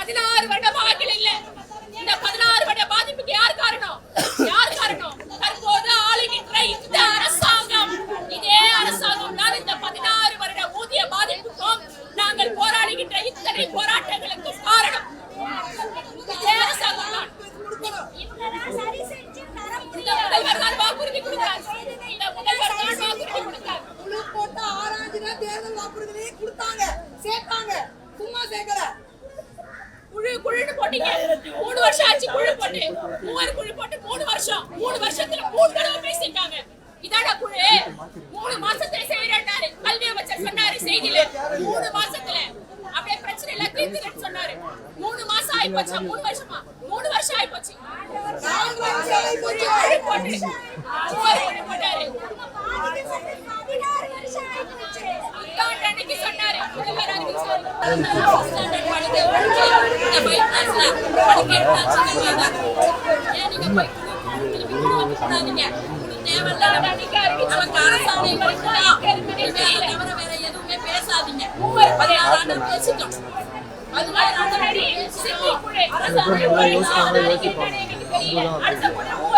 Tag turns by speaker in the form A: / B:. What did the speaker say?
A: 16 வருட வாக்கில் இல்ல. இந்த 16 வருட பாதிப்புக்கு யார் காரணம்? யார் காரணம்? தற்போது ஆளுகின்ற இந்த அரசாங்கம். இதே அரசாங்கம் தான் இந்த 16 வருட ஊதிய பாதிப்புக்கும் நாங்கள் போராடுகின்ற இத்தனை போராட்டங்களுக்கும் காரணம். இதே அரசாங்கம் தான். இந்த முதல்வர் தான் வாக்குறுதி கொடுத்தார். இந்த முதல்வர் தான் வாக்குறுதி கொடுத்தார்.
B: குழு போட்டு ஆராய்ச்சினா தேர்தல் வாக்குறுதியை கொடுத்தாங்க, சேர்த்தாங்க, சும்மா சேர்க்கல.
A: குழுன்னு போட்டீங்க. 3 வருஷம் ஆச்சு குழு போட்டு. 3 குழு போட்டு 3 வருஷம். 3 வருஷத்துல 3 தடவை பேசிட்டாங்க. இதாடா குழு? 3 மாசத்துல செய்யறாரு. கல்வி அமைச்சர் சொன்னாரு செய்தியில. 3 மாசத்துல அப்படியே பிரச்சனை எல்லாம் தீர்த்துன்னு சொன்னாரு. 3 மாசம் ஆயிப்போச்சா? 3 வருஷமா? 3 வருஷம் ஆயிப்போச்சு.
B: 4 வருஷம் ஆயிப்போச்சு.
A: குழு போட்டு 3 குழு போட்டாரு. அன்னைக்கு சொன்னாரு முதல்வர் அறிவிச்சாரு. ஸ்டாண்டர்ட் படிக்க இந்த பைக் கிளாஸ்ல படிக்கிறதா சொன்னீங்க. ஏன் நீங்க போய் கூடாதீங்க. தேவையில்லாத அதிகாரிக்கு நமக்கு அரசாணை கொடுக்கலாம். தவிர வேற எதுவுமே பேசாதீங்க. 16 ஆண்டு பேசிட்டோம். 16 ஆண்டு அரசாணை அடுத்த